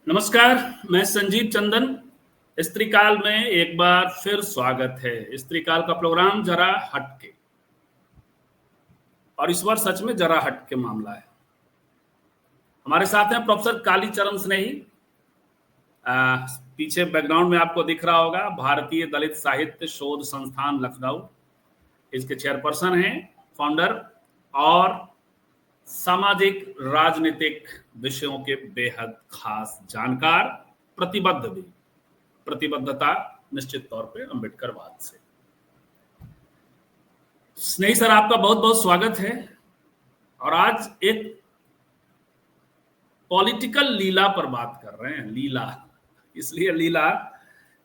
नमस्कार, मैं संजीव चंदन। स्त्रीकाल में एक बार फिर स्वागत है। स्त्रीकाल का प्रोग्राम जरा हटके, और इस बार सच में जरा हटके मामला है। हमारे साथ हैं प्रोफेसर कालीचरण स्नेही। पीछे बैकग्राउंड में आपको दिख रहा होगा भारतीय दलित साहित्य शोध संस्थान लखनऊ, इसके चेयरपर्सन हैं, फाउंडर और सामाजिक राजनीतिक विषयों के बेहद खास जानकार, प्रतिबद्ध भी, प्रतिबद्धता निश्चित तौर पे अम्बेडकरवाद से। स्नेही सर, आपका बहुत बहुत स्वागत है। और आज एक पॉलिटिकल लीला पर बात कर रहे हैं। लीला इसलिए लीला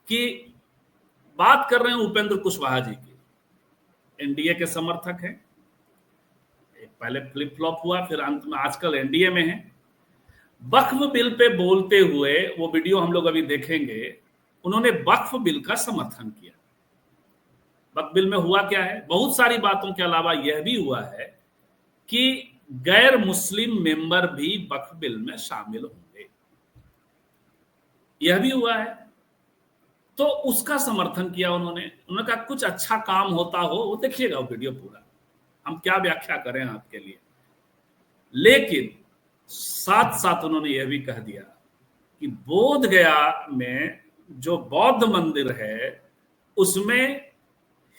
कि बात कर रहे हैं उपेंद्र कुशवाहा जी की। एनडीए के समर्थक हैं, पहले फ्लिप फ्लॉप हुआ, फिर अंत में आजकल एनडीए में है। वक्फ बिल पे बोलते हुए वो वीडियो हम लोग अभी देखेंगे। उन्होंने वक्फ बिल का समर्थन किया। वक्फ बिल में हुआ क्या है? बहुत सारी बातों के अलावा यह भी हुआ है कि गैर मुस्लिम मेंबर भी वक्फ बिल में शामिल होंगे, यह भी हुआ है। तो उसका समर्थन किया उन्होंने कहा कुछ अच्छा काम होता हो। वो देखिएगा वो वीडियो पूरा, हम क्या व्याख्या करें आपके लिए। लेकिन साथ साथ उन्होंने यह भी कह दिया कि बोध गया में जो बौद्ध मंदिर है उसमें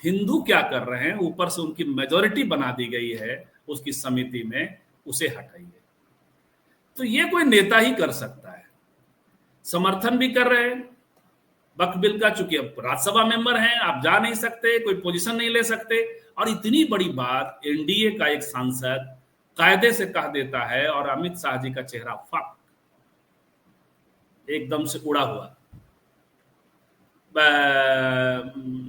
हिंदू क्या कर रहे हैं, ऊपर से उनकी मेजॉरिटी बना दी गई है उसकी समिति में, उसे हटाइए। तो ये कोई नेता ही कर सकता है। समर्थन भी कर रहे हैं वक्फ बिल का, चूंकि अब राज्यसभा मेंबर हैं, आप जा नहीं सकते, कोई पोजीशन नहीं ले सकते। और इतनी बड़ी बात एनडीए का एक सांसद कायदे से कह देता है और अमित शाह जी का चेहरा फक एकदम से उड़ा हुआ।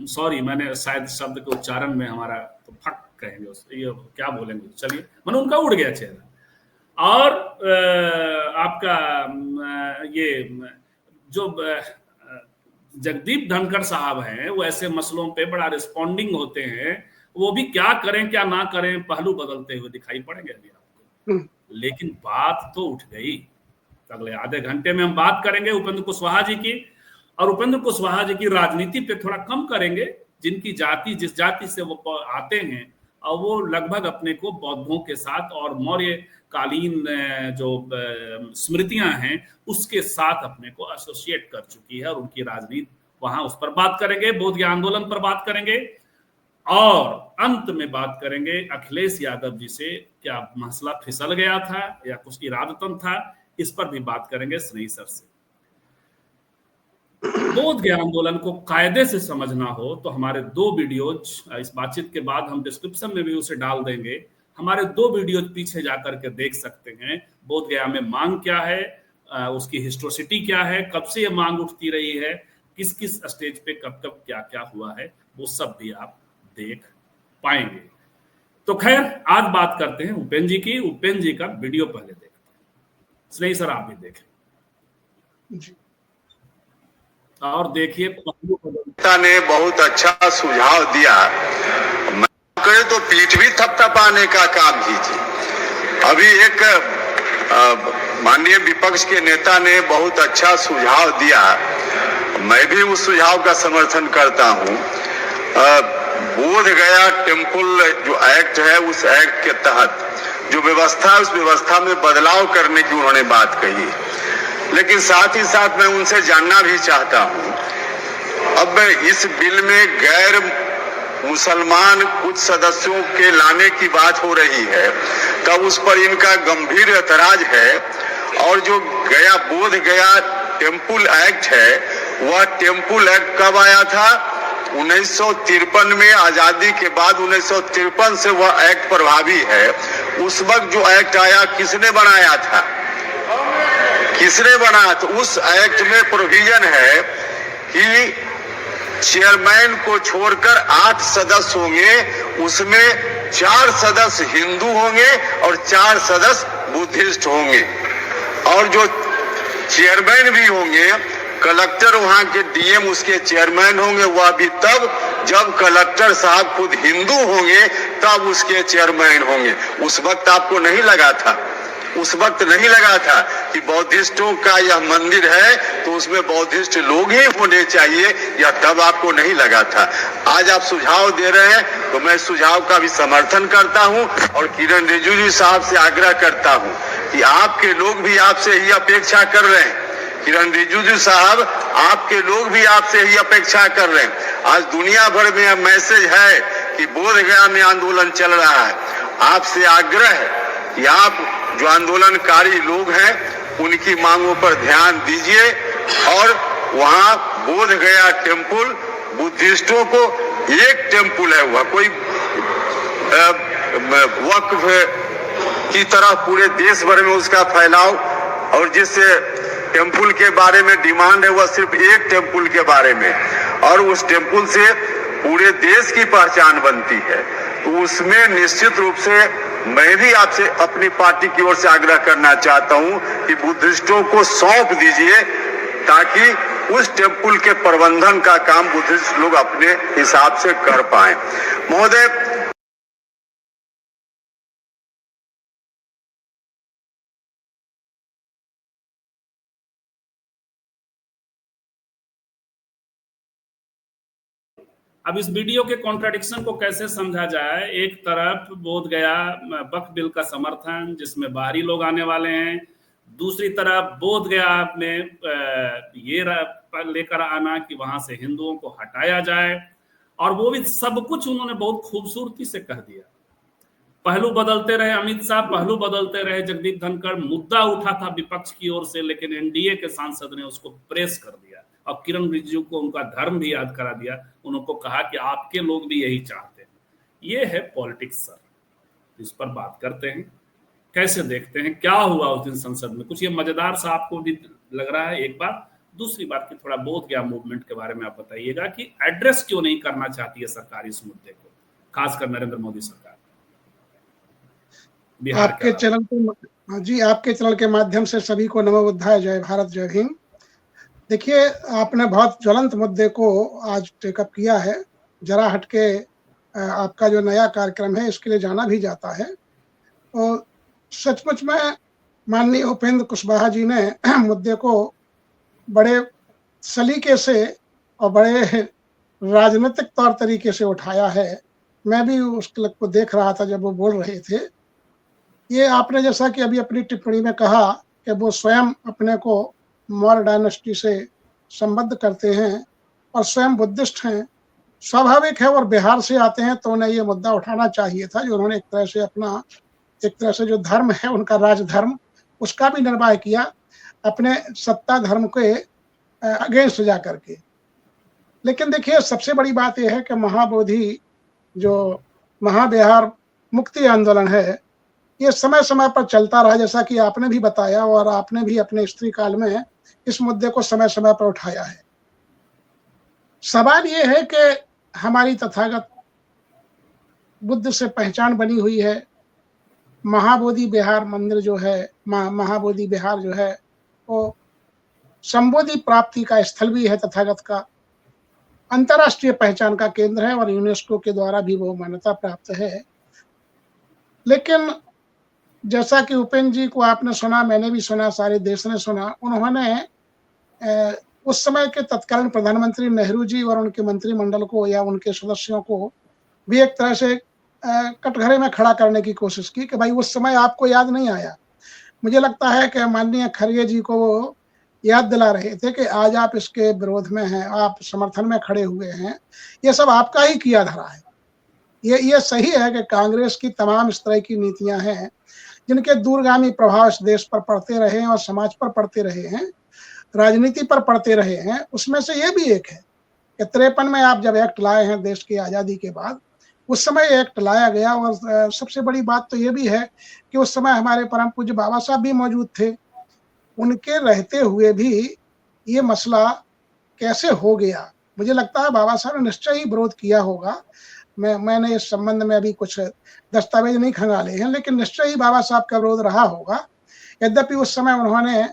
सॉरी, मैंने शायद शब्द के उच्चारण में हमारा तो फक कहेंगे उसको, ये क्या बोलेंगे, चलिए, मैंने उनका उड़ गया चेहरा। और आपका ये जो जगदीप धनखड़ साहब हैं, वो ऐसे मसलों पे बड़ा रिस्पॉन्डिंग होते हैं। वो भी क्या करें क्या ना करें, पहलू बदलते हुए दिखाई पड़ेंगे अभी आपको। लेकिन बात तो उठ गई। अगले आधे घंटे में हम बात करेंगे उपेंद्र कुशवाहा जी की, और उपेंद्र कुशवाहा जी की राजनीति पे थोड़ा कम करेंगे। जिनकी जाति, जिस जाति से वो आते हैं, और वो लगभग अपने को बौद्धों के साथ और मौर्य कालीन जो स्मृतियां हैं उसके साथ अपने को एसोसिएट कर चुकी है, और उनकी राजनीति वहां, उस पर बात करेंगे। बौद्ध के आंदोलन पर बात करेंगे, और अंत में बात करेंगे अखिलेश यादव जी से, क्या मसला फिसल गया था या कुछ इरादतन था, इस पर भी बात करेंगे स्नेही सर से। बौद्ध के आंदोलन को कायदे से समझना हो तो हमारे दो वीडियोज, इस बातचीत के बाद हम डिस्क्रिप्शन में भी उसे डाल देंगे, हमारे दो वीडियोज पीछे जाकर के देख सकते हैं। बोध गया में मांग क्या है, उसकी हिस्टोरिसिटी क्या है, कब से ये मांग उठती रही है, किस किस स्टेज पे कब कब क्या क्या हुआ है, वो सब भी आप देख पाएंगे। तो खैर, आज बात करते हैं उपेंद्र जी की। उपेंद्र जी का वीडियो पहले देखते हैं। स्नेही सर, आप भी देखें जी। और देखिए, नेता ने बहुत अच्छा सुझाव दिया। करे तो पीठ भी थपथपाने का काम कीजिए। अभी एक माननीय विपक्ष के नेता ने बहुत अच्छा सुझाव दिया, मैं भी उस सुझाव का समर्थन करता हूं। बोध गया टेम्पल जो एक्ट है, उस एक्ट के तहत जो व्यवस्था है, उस व्यवस्था में बदलाव करने की उन्होंने बात कही। लेकिन साथ ही साथ मैं उनसे जानना भी चाहता हूं, अब इस बिल में गैर मुसलमान कुछ सदस्यों के लाने की बात हो रही है, तब उस पर इनका गंभीर ऐतराज है। और जो गया बोध गया टेम्पल एक्ट है, वह टेम्पल एक्ट कब आया था? 1953 में। आजादी के बाद 1953 से वह एक्ट प्रभावी है। उस वक्त जो एक्ट आया, किसने बनाया था? किसने बनाया? तो उस एक्ट में प्रोविजन है कि चेयरमैन को छोड़कर 8 सदस्य होंगे, उसमें 4 सदस्य हिंदू होंगे और 4 सदस्य बुद्धिस्ट होंगे। और जो चेयरमैन भी होंगे, कलेक्टर वहां के डीएम उसके चेयरमैन होंगे, वह भी तब जब कलेक्टर साहब खुद हिंदू होंगे, तब उसके चेयरमैन होंगे। उस वक्त आपको नहीं लगा था उस वक्त नहीं लगा था कि बौद्धिस्टों का यह मंदिर है तो उसमें बौद्धिस्ट लोग ही होने चाहिए, यह तब आपको नहीं लगा था। आज आप सुझाव दे रहे हैं तो मैं सुझाव का भी समर्थन करता हूं और किरण रिजिजू साहब से आग्रह करता हूं कि आपके लोग भी आपसे ही अपेक्षा कर रहे हैं। किरण रिजिजू साहब, आपके लोग भी आपसे ही अपेक्षा कर रहे हैं। आज दुनिया भर में यह मैसेज है कि बोधगया में आंदोलन चल रहा है। आपसे आग्रह है कि आप जो आंदोलनकारी लोग हैं उनकी मांगों पर ध्यान दीजिए और वहां बोधगया टेम्पल, बुद्धिस्टों को एक टेम्पल है, वह कोई वक्फ की तरह पूरे देश भर में उसका फैलाव, और जिस टेम्पल के बारे में डिमांड है वह सिर्फ एक टेम्पल के बारे में, और उस टेम्पल से पूरे देश की पहचान बनती है। तो उसमें निश्चित रूप से मैं भी आपसे अपनी पार्टी की ओर से आग्रह करना चाहता हूं कि बुद्धिस्टों को सौंप दीजिए ताकि उस टेम्पल के प्रबंधन का काम बुद्धिस्ट लोग अपने हिसाब से कर पाए। महोदय, अब इस वीडियो के कॉन्ट्राडिक्शन को कैसे समझा जाए? एक तरफ बोधगया वक्फ बिल का समर्थन जिसमें बाहरी लोग आने वाले हैं, दूसरी तरफ बोधगया में ये लेकर आना कि वहां से हिंदुओं को हटाया जाए, और वो भी सब कुछ उन्होंने बहुत खूबसूरती से कह दिया। पहलू बदलते रहे अमित शाह, पहलू बदलते रहे जगदीप धनखड़, मुद्दा उठा था विपक्ष की ओर से लेकिन एनडीए के सांसद ने उसको प्रेस कर दिया और किरण रिजिजू को उनका धर्म भी याद करा दिया। उनको कहा कि आपके लोग भी यही चाहते हैं। ये है पॉलिटिक्स सर, इस पर बात करते हैं, कैसे देखते हैं क्या हुआ उस दिन संसद में। कुछ ये मजेदार सा आपको भी लग रहा है एक बात। दूसरी बात की थोड़ा बोधगया मूवमेंट के बारे में आप बताइएगा कि एड्रेस क्यों नहीं करना चाहती है सरकार इस मुद्दे को, खासकर नरेंद्र मोदी सरकार। आपके चैनल के जी, आपके चैनल के माध्यम से सभी को नमो बुद्धाय, जय भारत, जय हिंद। देखिए, आपने बहुत ज्वलंत मुद्दे को आज टेकअप किया है। जरा हटके आपका जो नया कार्यक्रम है इसके लिए जाना भी जाता है। और सचमुच में माननीय उपेंद्र कुशवाहा जी ने मुद्दे को बड़े सलीके से और बड़े राजनीतिक तौर तरीके से उठाया है। मैं भी उस क्लिप को देख रहा था जब वो बोल रहे थे। ये आपने जैसा कि अभी अपनी टिप्पणी में कहा कि वो स्वयं अपने को मौर्य डायनेस्टी से संबद्ध करते हैं और स्वयं बुद्धिस्ट हैं, स्वाभाविक है, और बिहार से आते हैं तो उन्हें ये मुद्दा उठाना चाहिए था जो उन्होंने एक तरह से जो धर्म है उनका राजधर्म, उसका भी निर्वाह किया अपने सत्ता धर्म के अगेंस्ट जा करके। लेकिन देखिए, सबसे बड़ी बात यह है कि महाबोधि जो महाबिहार मुक्ति आंदोलन है ये समय समय पर चलता रहा, जैसा कि आपने भी बताया और आपने भी अपने स्त्री काल में इस मुद्दे को समय समय पर उठाया है। सवाल ये है कि हमारी तथागत बुद्ध से पहचान बनी हुई है। महाबोधि बिहार मंदिर जो है, महाबोधि बिहार जो है वो संबोधि प्राप्ति का स्थल भी है, तथागत का अंतर्राष्ट्रीय पहचान का केंद्र है और यूनेस्को के द्वारा भी वो मान्यता प्राप्त है। लेकिन जैसा कि उपेंद्र जी को आपने सुना, मैंने भी सुना, सारे देश ने सुना, उन्होंने उस समय के तत्कालीन प्रधानमंत्री नेहरू जी और उनके मंत्रिमंडल को या उनके सदस्यों को भी एक तरह से कटघरे में खड़ा करने की कोशिश की कि भाई उस समय आपको याद नहीं आया। मुझे लगता है कि माननीय खड़गे जी को वो याद दिला रहे थे कि आज आप इसके विरोध में हैं, आप समर्थन में खड़े हुए हैं, ये सब आपका ही किया धरा है। ये सही है कि कांग्रेस की तमाम इस तरह की नीतियां हैं जिनके दूरगामी प्रभाव इस देश पर पड़ते रहे हैं और समाज पर पड़ते रहे हैं, राजनीति पर पड़ते रहे हैं। उसमें से ये भी एक है कि 53 में आप जब एक्ट लाए हैं देश की आज़ादी के बाद, उस समय एक्ट लाया गया। और सबसे बड़ी बात तो ये भी है कि उस समय हमारे परम पूज्य बाबा साहब भी मौजूद थे। उनके रहते हुए भी ये मसला कैसे हो गया, मुझे लगता है बाबा साहब ने निश्चय ही विरोध किया होगा। मैंने इस संबंध में अभी कुछ दस्तावेज नहीं खंगाले हैं, लेकिन निश्चय ही बाबा साहब का विरोध रहा होगा। यद्यपि उस समय उन्होंने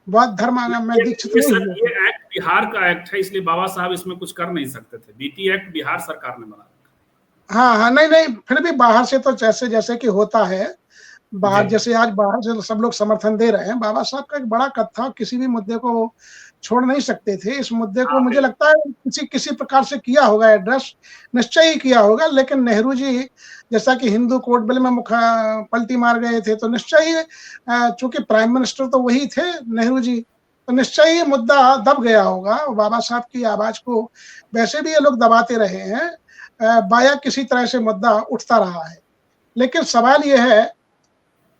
बौद्ध धर्म में दीक्षित नहीं हुए। ये एक्ट बिहार का एक्ट है, इसलिए बाबा साहब इसमें कुछ कर नहीं सकते थे। बीटी एक्ट बिहार सरकार ने बना रखा। हाँ, नहीं, फिर भी बाहर से तो जैसे कि होता है, बाहर जैसे आज बाहर से सब लोग समर्थन दे रहे हैं, बाबा साहब का एक बड़ा कद था, किसी भी मुद्दे को वो छोड़ नहीं सकते थे। इस मुद्दे को मुझे लगता है किसी किसी प्रकार से किया होगा एड्रेस, निश्चय ही किया होगा, लेकिन नेहरू जी जैसा कि हिंदू कोर्ट बिल में पलटी मार गए थे, तो निश्चय ही चूंकि प्राइम मिनिस्टर तो वही थे नेहरू जी, तो निश्चय ही मुद्दा दब गया होगा। बाबा साहब की आवाज को वैसे भी ये लोग दबाते रहे हैं, बाया किसी तरह से मुद्दा उठता रहा है। लेकिन सवाल यह है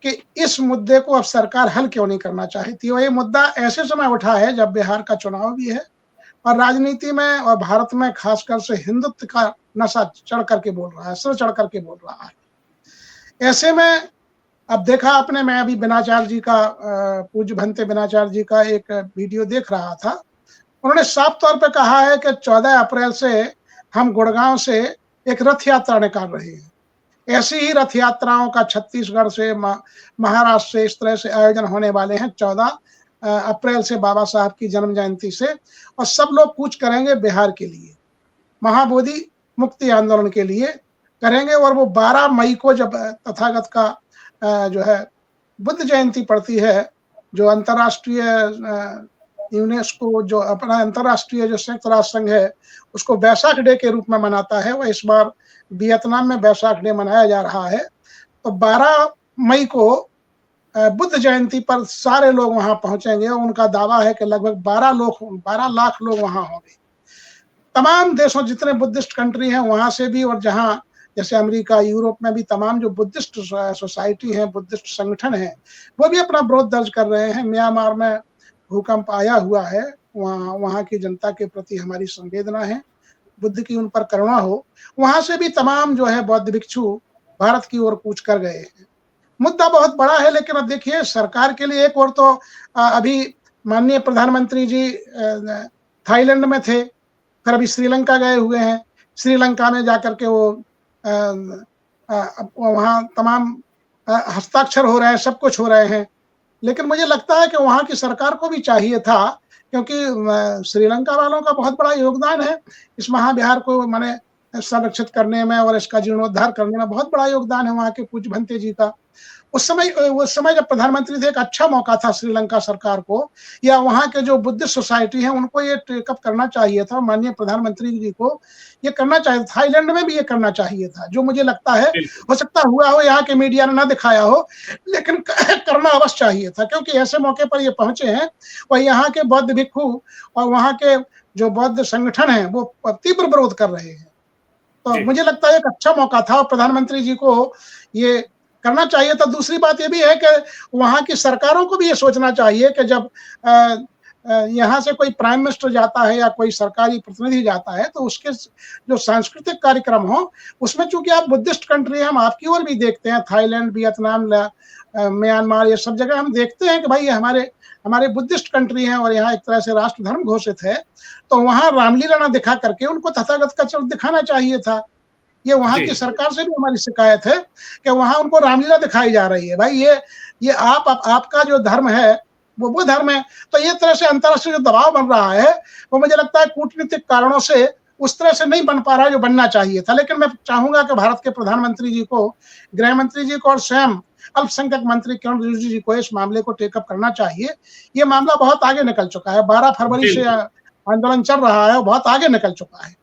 कि इस मुद्दे को अब सरकार हल क्यों नहीं करना चाहती। और ये मुद्दा ऐसे समय उठा है जब बिहार का चुनाव भी है और राजनीति में और भारत में खासकर से हिंदुत्व का नशा चढ़ करके बोल रहा है, सिर चढ़ करके बोल रहा है। ऐसे में अब देखा आपने, मैं अभी बिनाचार्य जी का, पूज्य भंते बिनाचार्य जी का एक वीडियो देख रहा था। उन्होंने साफ तौर पे कहा है कि 14 अप्रैल से हम गुड़गांव से एक रथ यात्रा निकाल रहे हैं। ऐसी ही रथ यात्राओं का छत्तीसगढ़ से, महाराष्ट्र से इस तरह से आयोजन होने वाले हैं 14 अप्रैल से, बाबा साहब की जन्म जयंती से। और सब लोग कूच करेंगे बिहार के लिए, महाबोधि मुक्ति आंदोलन के लिए करेंगे। और वो 12 मई को जब तथागत का जो है बुद्ध जयंती पड़ती है, जो अंतर्राष्ट्रीय यूनेस्को जो अपना अंतर्राष्ट्रीय जो संयुक्त राष्ट्र संघ है उसको बैसाख डे के रूप में मनाता है, वह इस बार वियतनाम में बैसाख डे मनाया जा रहा है। तो 12 मई को बुद्ध जयंती पर सारे लोग वहां पहुंचेंगे और उनका दावा है कि लगभग 12 लाख लोग वहां होंगे। तमाम देशों जितने बुद्धिस्ट कंट्री हैं वहां से भी, और जहां जैसे अमेरिका, यूरोप में भी तमाम जो बुद्धिस्ट सोसाइटी हैं, बुद्धिस्ट संगठन हैं, वो भी अपना विरोध दर्ज कर रहे हैं। म्यांमार में भूकंप आया हुआ है, वहां की जनता के प्रति हमारी संवेदना है, बुद्ध की उन पर करुणा हो। वहां से भी तमाम जो है बौद्ध भिक्षु भारत की ओर कूच कर गए हैं। मुद्दा बहुत बड़ा है, लेकिन अब देखिए सरकार के लिए एक और तो अभी माननीय प्रधानमंत्री जी थाईलैंड में थे, फिर अभी श्रीलंका गए हुए हैं। श्रीलंका में जाकर के वो वहाँ तमाम हस्ताक्षर हो रहे हैं, सब कुछ हो रहे हैं। लेकिन मुझे लगता है कि वहाँ की सरकार को भी चाहिए था, क्योंकि श्रीलंका वालों का बहुत बड़ा योगदान है इस महाविहार को माने संरक्षित करने में और इसका जीर्णोद्धार करने में बहुत बड़ा योगदान है वहाँ के पूज्य भंते जी का। उस समय जब प्रधानमंत्री थे, एक अच्छा मौका था श्रीलंका सरकार को या वहाँ के जो बुद्धिस्ट सोसाइटी हैं उनको ये टेकअप करना चाहिए था। माननीय प्रधानमंत्री जी को ये करना चाहिए था, थाईलैंड में भी ये करना चाहिए था। जो मुझे लगता है हो सकता हुआ हो यहाँ के मीडिया ने ना दिखाया हो, लेकिन करना अवश्य चाहिए था, क्योंकि ऐसे मौके पर ये पहुंचे हैं और यहाँ के बौद्ध भिक्षु और वहाँ के जो बौद्ध संगठन है वो तीव्र विरोध कर रहे हैं। तो मुझे लगता है एक अच्छा मौका था और प्रधानमंत्री जी को ये करना चाहिए था। दूसरी बात ये भी है कि वहाँ की सरकारों को भी ये सोचना चाहिए कि जब यहाँ से कोई प्राइम मिनिस्टर जाता है या कोई सरकारी प्रतिनिधि जाता है तो उसके जो सांस्कृतिक कार्यक्रम हो उसमें, चूंकि आप बुद्धिस्ट कंट्री हैं, हम आपकी ओर भी देखते हैं, थाईलैंड, वियतनाम, म्यांमार, ये सब जगह हम देखते हैं कि भाई ये हमारे बुद्धिस्ट कंट्री हैं और यहाँ एक तरह से राष्ट्र धर्म घोषित है। तो वहाँ रामलीला ना दिखा करके उनको तथागत का चरित्र दिखाना चाहिए था। ये वहाँ की सरकार से भी हमारी शिकायत है कि वहाँ उनको रामलीला दिखाई जा रही है। भाई ये आपका जो धर्म है वो धर्म है। तो ये तरह से अंतर्राष्ट्रीय जो दबाव बन रहा है वो मुझे लगता है कूटनीतिक कारणों से उस तरह से नहीं बन पा रहा जो बनना चाहिए था। लेकिन मैं चाहूंगा कि भारत के प्रधानमंत्री जी को, गृह मंत्री जी को और स्वयं अल्पसंख्यक मंत्री किरण रिजिजू जी को इस मामले को टेकअप करना चाहिए। ये मामला बहुत आगे निकल चुका है, 12 फरवरी से आंदोलन चल रहा है, बहुत आगे निकल चुका है।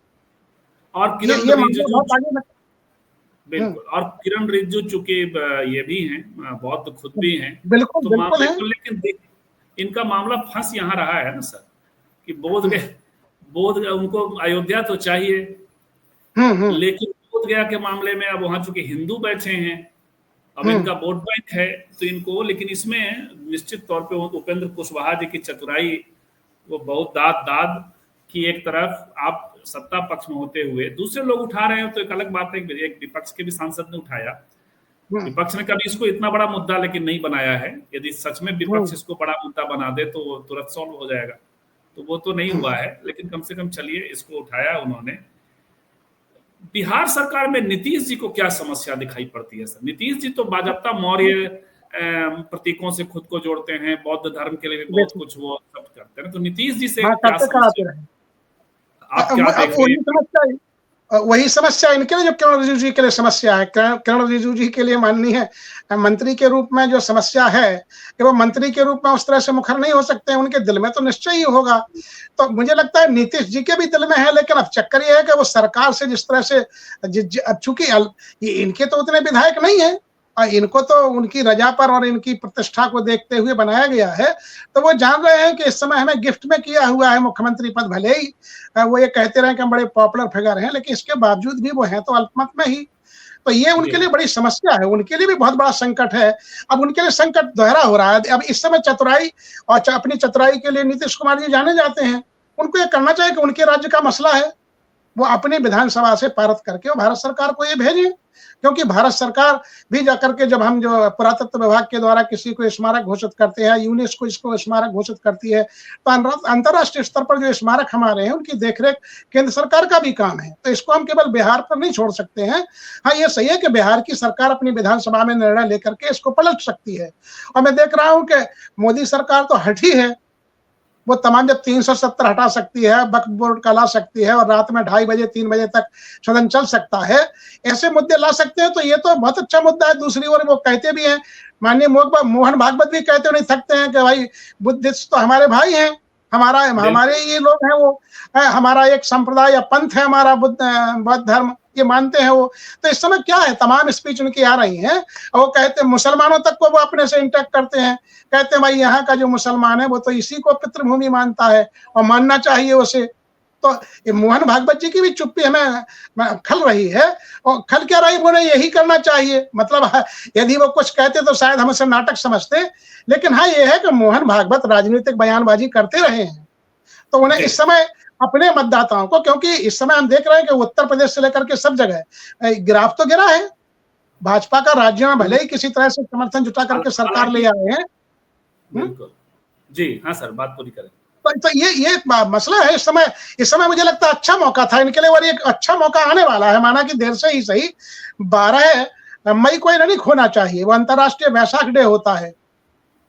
और किरण रिजिजू बिल्कुल, और किरण रिजिजू चूंकि ये भी हैं, बौद्ध खुद भी हैं, बिल्कुल, तो मामले को, लेकिन इनका मामला फंस यहाँ रहा है ना सर कि बोध उनको अयोध्या तो चाहिए, लेकिन बोध गया के मामले में अब वहां चूंकि हिंदू बैठे हैं, अब इनका वोट बैंक है तो इनको, लेकिन इसमें निश्चित तौर पे उपेंद्र कुशवाहा जी की चतुराई, वो बहुत दाद की एक तरफ आप सत्ता पक्ष में होते हुए दूसरे लोग उठा रहे हो तो एक अलग बात है। एक विपक्ष के भी सांसद ने उठाया, विपक्ष ने कभी इसको इतना बड़ा मुद्दा लेकिन नहीं बनाया है। यदि सच में विपक्ष इसको बड़ा मुद्दा बना दे तो वो तुरंत सॉल्व हो जाएगा, तो वो तो नहीं हुआ है, लेकिन कम से कम चलिए इसको उठाया उन्होंने। बिहार सरकार में नीतीश जी को क्या समस्या दिखाई पड़ती है सर? नीतीश जी तो बाजप्ता मौर्य प्रतीकों से खुद को जोड़ते हैं, बौद्ध धर्म के लिए भी बहुत कुछ वो सब करते हैं, तो नीतीश जी से क्या समस्या, आप क्या देख रहे हैं? वही समस्या इनके लिए जो किरण रिजिजू जी के लिए समस्या है। किरण रिजिजू जी के लिए माननीय मंत्री के रूप में जो समस्या है कि वो मंत्री के रूप में उस तरह से मुखर नहीं हो सकते हैं, उनके दिल में तो निश्चय ही होगा। तो मुझे लगता है नीतीश जी के भी दिल में है, लेकिन अब चक्कर ये है कि वो सरकार से जिस तरह से अब चूंकि इनके तो उतने विधायक नहीं है, इनको तो उनकी रजा पर और इनकी प्रतिष्ठा को देखते हुए बनाया गया है, तो वो जान रहे हैं कि इस समय हमें गिफ्ट में किया हुआ है मुख्यमंत्री पद। भले ही वो ये कहते रहे कि हम बड़े पॉपुलर फिगर हैं, लेकिन इसके बावजूद भी वो हैं तो अल्पमत में ही। तो ये उनके लिए बड़ी समस्या है, उनके लिए भी बहुत बड़ा संकट है। अब उनके लिए संकट दोहरा हो रहा है। अब इस समय चतुराई और अपनी चतुराई के लिए नीतीश कुमार जी जाने जाते हैं। उनको ये करना चाहिए कि उनके राज्य का मसला है, वो अपनी विधानसभा से पारित करके वो भारत सरकार को ये भेजें, क्योंकि भारत सरकार भी जाकर के जब हम जो पुरातत्व विभाग के द्वारा किसी को स्मारक घोषित करते हैं, यूनेस्को इसको स्मारक घोषित करती है, तो अंतर्राष्ट्रीय स्तर पर जो स्मारक हमारे हैं उनकी देखरेख केंद्र सरकार का भी काम है। तो इसको हम केवल बिहार पर नहीं छोड़ सकते हैं। हाँ, ये सही है कि बिहार की सरकार अपनी विधानसभा में निर्णय लेकर के इसको पलट सकती है। और मैं देख रहा हूं कि मोदी सरकार तो हटी है, वो तमाम जब 370 हटा सकती है, वक्फ बोर्ड का ला सकती है, और रात में 2:30 बजे 3 बजे तक सदन चल सकता है, ऐसे मुद्दे ला सकते हैं, तो ये तो बहुत अच्छा मुद्दा है। दूसरी ओर वो कहते भी हैं, माननीय मोहन भागवत भी कहते नहीं थकते हैं कि भाई बुद्धिस्ट तो हमारे भाई हैं, हमारे ये लोग हैं, वो हमारा एक संप्रदाय या पंथ है, हमारा बौद्ध धर्म ये मानते हैं वो। तो इस समय क्या है, तमाम स्पीच उनकी आ रही हैं, वो कहते हैं मुसलमानों तक को वो अपने से इंटैक्ट करते हैं, कहते हैं भाई यहाँ का जो मुसलमान है वो तो इसी को पितृभूमि मानता है और मानना चाहिए उसे। तो ये मोहन भागवत जी की भी चुप्पी हमें खल रही है, और खल क्या रही, उन्हें यही करना चाहिए। मतलब यदि वो कुछ कहते तो शायद हम उसे नाटक समझते, लेकिन हाँ ये है कि मोहन भागवत राजनीतिक बयानबाजी करते रहे हैं, तो उन्हें इस समय अपने मतदाताओं को, क्योंकि इस समय हम देख रहे हैं कि उत्तर प्रदेश से लेकर के सब जगह गिराफ तो गिरा है, भाजपा का राज्य में भले ही किसी तरह से समर्थन जुटा करके सरकार ले आए हैं। बिल्कुल जी, हाँ सर, बात पूरी करें। तो ये मसला है। इस समय मुझे लगता है अच्छा मौका था इनके लिए, और एक अच्छा मौका आने वाला है, माना कि देर से ही सही। 12 मई को नहीं खोना चाहिए, वो अंतर्राष्ट्रीय वैशाख डे होता है,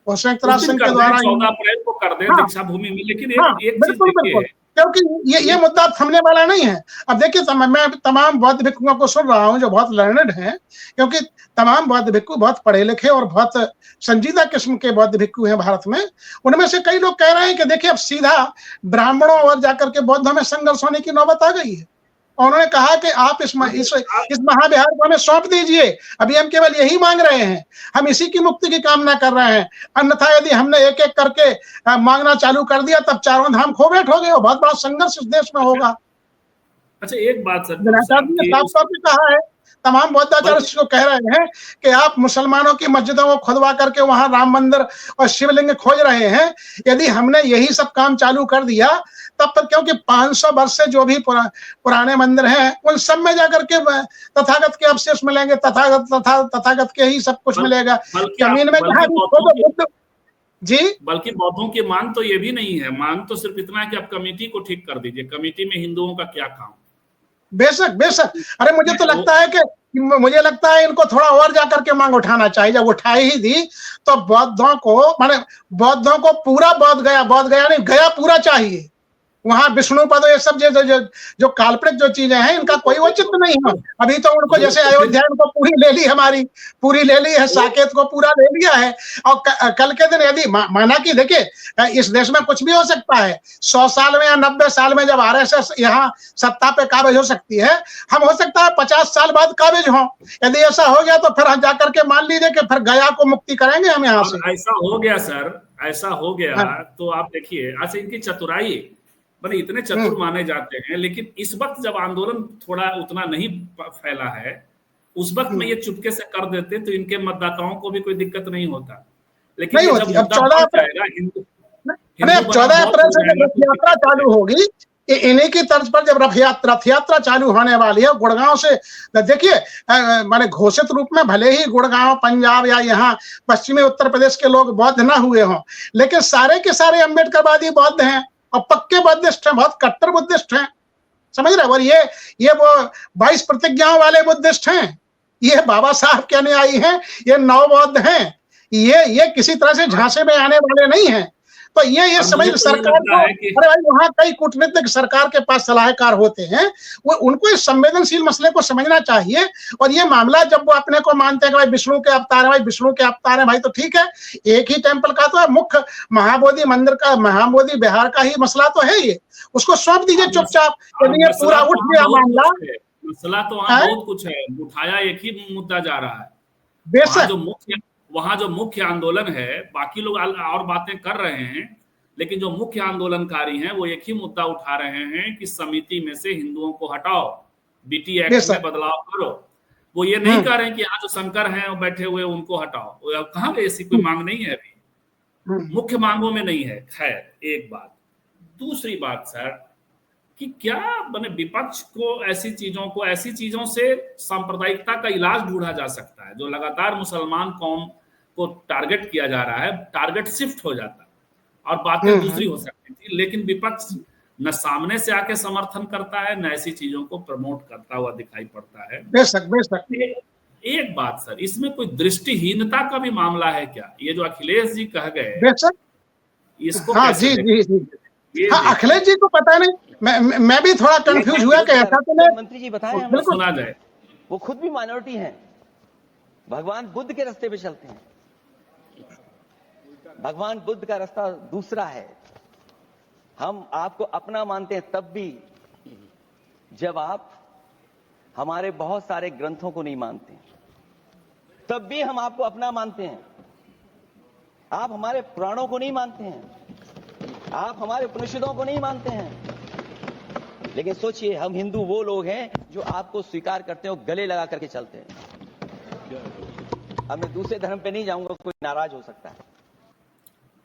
और संयुक्त राष्ट्र संघ के द्वारा 14 अप्रैल को कर दें दीक्षा भूमि में। लेकिन एक चीज देखिए, क्योंकि ये मुद्दा थमने वाला नहीं है। अब देखिए, मैं तमाम बौद्ध भिक्षुओं को सुन रहा हूं जो बहुत लर्नेड हैं, क्योंकि तमाम बौद्ध भिक्षु बहुत पढ़े लिखे और बहुत संजीदा किस्म के बौद्ध भिक्षु हैं भारत में। उनमें से कई लोग कह रहे हैं कि देखिए अब सीधा ब्राह्मणों और जाकर के बौद्धों में संघर्ष होने की नौबत आ गई है, और उन्होंने कहा कि आप इस महाविहार को हमें सौंप दीजिए, अभी हम केवल यही मांग रहे हैं, हम इसी की मुक्ति की कामना कर रहे हैं, अन्यथा यदि हमने एक एक करके मांगना चालू कर दिया तब चारों धाम खो बैठोगे, और बहुत बड़ा संघर्ष इस देश में होगा। अच्छा, एक बात सर, साफ तौर पर कहा है, तमाम बौद्धाचार्य को कह रहे हैं कि आप मुसलमानों की मस्जिदों को खुदवा करके वहां राम मंदिर और शिवलिंग खोज रहे हैं, यदि हमने यही सब काम चालू कर दिया तब तक, क्योंकि 500 वर्ष से जो भी पुराने मंदिर हैं उन सब में जाकर के तथागत के अवशेष मिलेंगे, तथागत के ही सब कुछ मिलेगा। जमीन में जी, बल्कि बौद्धों की मांग तो ये भी नहीं है, मांग तो सिर्फ इतना है कि आप कमेटी को ठीक कर दीजिए। कमेटी में हिंदुओं का क्या काम? बेशक। अरे मुझे लगता है इनको थोड़ा और जाकर के मांग उठाना चाहिए। जब उठाई ही दी तो बौद्धों को पूरा बोध गया नहीं, गया पूरा चाहिए। वहां विष्णु पद ये सब जो काल्पनिक जो चीजें हैं, इनका कोई औचित्य नहीं है। अभी तो उनको जैसे अयोध्या को पूरी ले ली है, साकेत को पूरा ले लिया है, और कल के दिन यदि माना कि देखिए इस देश में कुछ भी हो सकता है, 100 साल में या 90 साल में जब RSS यहाँ सत्ता पे काबिज हो सकती है, हम हो सकता है 50 साल बाद काबिज हों। यदि ऐसा हो गया तो फिर हम जाकर के मान लीजिए कि फिर गया को मुक्ति करेंगे हम यहाँ से। ऐसा हो गया सर, ऐसा हो गया तो आप देखिए, अच्छा इनकी चतुराई, बड़े इतने चतुर माने जाते हैं, लेकिन इस वक्त जब आंदोलन थोड़ा उतना नहीं फैला है, उस वक्त में ये चुपके से कर देते तो इनके मतदाताओं को भी कोई दिक्कत नहीं होता। लेकिन नहीं होती। अब 14 अप्रैल से जब रथ यात्रा चालू होगी, इन्हीं की तर्ज पर जब रथ यात्रा चालू होने वाली है गुड़गांव से, देखिए माने घोषित रूप में भले ही गुड़गांव पंजाब या यहाँ पश्चिमी उत्तर प्रदेश के लोग बौद्ध ना हुए हों, लेकिन सारे के सारे अम्बेडकरवादी बौद्ध हैं और पक्के बुद्धिस्ट हैं, बहुत कट्टर बुद्धिस्ट हैं, समझ रहे। और ये वो 22 प्रतिज्ञाओं वाले बुद्धिस्ट हैं, ये बाबा साहब के अनुयायी हैं, ये नव बौद्ध हैं, ये किसी तरह से झांसे में आने वाले नहीं हैं। तो ये और समझ मुझे तो ये सरकार लगता को, है कि अरे भाई वहां कई कूटनीतिक सरकार के पास सलाहकार होते हैं, वो उनको इस संवेदनशील मसले को समझना चाहिए। और ये मामला जब वो अपने को मानते हैं कि भाई विष्णु के अवतार है, भाई विष्णु के अवतार है, भाई तो ठीक है, एक ही टेम्पल का तो है, मुख्य महाबोधि मंदिर का, महाबोधि बिहार का ही मसला तो है ये, उसको सौंप दीजिए चुपचाप। यदि ये मसला पूरा तो उठ वहाँ गया बहुत मामला कुछ है, मसला तो वहाँ है, बहुत कुछ है, उठाया एक ही मुद्दा जा रहा है। वहाँ बेशक जो मुख्य वहाँ जो मुख्य आंदोलन है, बाकी लोग और बातें कर रहे हैं, लेकिन जो मुख्य आंदोलनकारी हैं वो एक ही मुद्दा उठा रहे हैं कि समिति में से हिंदुओं को हटाओ, बीटी एक्ट में बेशक। बदलाव करो। वो ये नहीं कह रहे हैं कि यहाँ जो शंकर हैं वो बैठे हुए उनको हटाओ, वो कहाँ गए, ऐसी कोई मांग नहीं है अभी, मुख्य मांगों में नहीं है। खैर एक बात, दूसरी बात सर कि क्या मैंने विपक्ष को ऐसी चीजों से सांप्रदायिकता का इलाज ढूंढा जा सकता है। जो लगातार मुसलमान कौम को टारगेट किया जा रहा है, टारगेट शिफ्ट हो जाता है और बातें दूसरी हो सकती थी, लेकिन विपक्ष न सामने से आके समर्थन करता है, न ऐसी चीजों को प्रमोट करता हुआ दिखाई पड़ता है। बेशक बेशक। एक बात सर, इसमें कोई दृष्टिहीनता का भी मामला है क्या? ये जो अखिलेश जी कह गए, बेशक। इसको हाँ कैसे जी जी जी। हाँ, देखिए? अखिलेश जी को पता नहीं, मैं भी थोड़ा कंफ्यूज हुआ कि ऐसा तो नहीं। मंत्री जी बताएं हमें। बिल्कुल सुना जाए। वो खुद भी माइनॉरिटी हैं, भगवान बुद्ध के रास्ते पे चलते हैं, भगवान बुद्ध का रास्ता दूसरा है। हम आपको अपना मानते हैं तब भी जब आप हमारे बहुत सारे ग्रंथों को नहीं मानते, तब भी हम आपको अपना मानते हैं। आप हमारे पुराणों को नहीं मानते हैं, आप हमारे उपनिषदों को नहीं मानते हैं, लेकिन सोचिए हम हिंदू वो लोग हैं जो आपको स्वीकार करते हैं और गले लगा करके चलते हैं। अब मैं दूसरे धर्म पे नहीं जाऊंगा, कोई नाराज हो सकता है।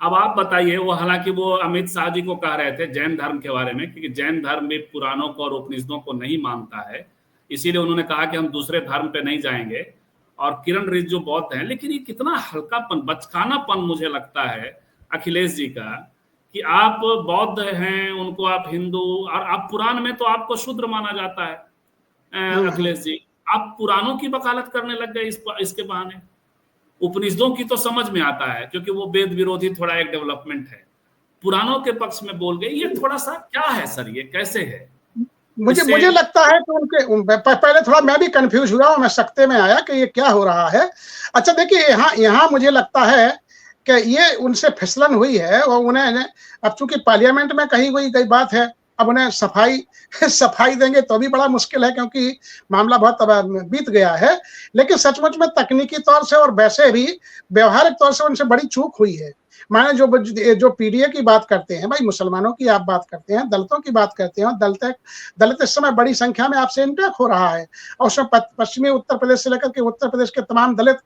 अब आप बताइए, वो हालांकि वो अमित शाह जी को कह रहे थे जैन धर्म के बारे में, क्योंकि जैन धर्म भी पुराणों को और उपनिषदों को नहीं मानता है, इसीलिए उन्होंने कहा कि हम दूसरे धर्म पे नहीं जाएंगे। और किरण रिजिजू बौद्ध हैं, लेकिन ये कितना हल्कापन, बचकानापन मुझे लगता है अखिलेश जी का, कि आप बौद्ध हैं, उनको आप हिंदू, और आप पुराण में तो आपको शूद्र माना जाता है। अखिलेश जी, आप पुराणों की वकालत करने लग गए इसके बहाने। उपनिषदों की तो समझ में आता है क्योंकि वो वेद विरोधी थोड़ा एक डेवलपमेंट है, पुराणों के पक्ष में बोल गए। ये थोड़ा सा क्या है सर, ये कैसे है? मुझे लगता है कि उनके पहले थोड़ा मैं भी कंफ्यूज हुआ, मैं सकते में आया कि ये क्या हो रहा है। अच्छा देखिए, यहाँ मुझे लगता है कि ये उनसे फिसलन हुई है और उन्हें अब चूंकि पार्लियामेंट में कही गई बात है, अब उन्हें सफाई देंगे तो भी बड़ा मुश्किल है, क्योंकि मामला बहुत बीत गया है। लेकिन सचमुच में तकनीकी तौर से और वैसे भी व्यवहारिक तौर से उनसे बड़ी चूक हुई है। माने जो पीडीए की बात करते हैं, भाई मुसलमानों की आप बात करते हैं, दलितों की बात करते हैं, दलित इस समय बड़ी संख्या में आपसे इंटरेक्ट हो रहा है। और उसमें पश्चिमी उत्तर प्रदेश से लेकर के उत्तर प्रदेश के तमाम दलित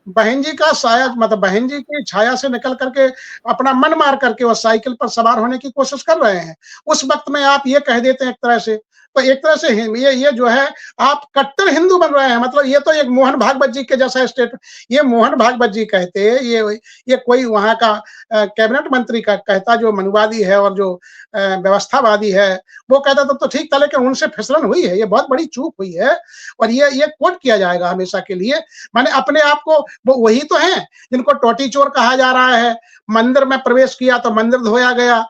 बहन जी का साया, मतलब बहन जी की छाया से निकल करके अपना मन मार करके वो साइकिल पर सवार होने की कोशिश कर रहे हैं। उस वक्त में आप ये कह देते हैं एक तरह से, तो एक तरह से ये जो है आप कट्टर हिंदू बन रहे हैं। मतलब ये तो एक मोहन भागवत जी के जैसा स्टेट, ये मोहन भागवत जी कहते, ये कोई वहां का कैबिनेट मंत्री का कहता जो मनुवादी है और जो व्यवस्थावादी है, वो कहता तो ठीक था, लेकिन उनसे फिसलन हुई है, ये बहुत बड़ी चूक हुई है। और ये कोट किया जाएगा हमेशा के लिए। माने अपने आप को वो वही तो हैं जिनको टोटी चोर कहा जा रहा है। मंदिर में प्रवेश किया तो मंदिर धोया गया,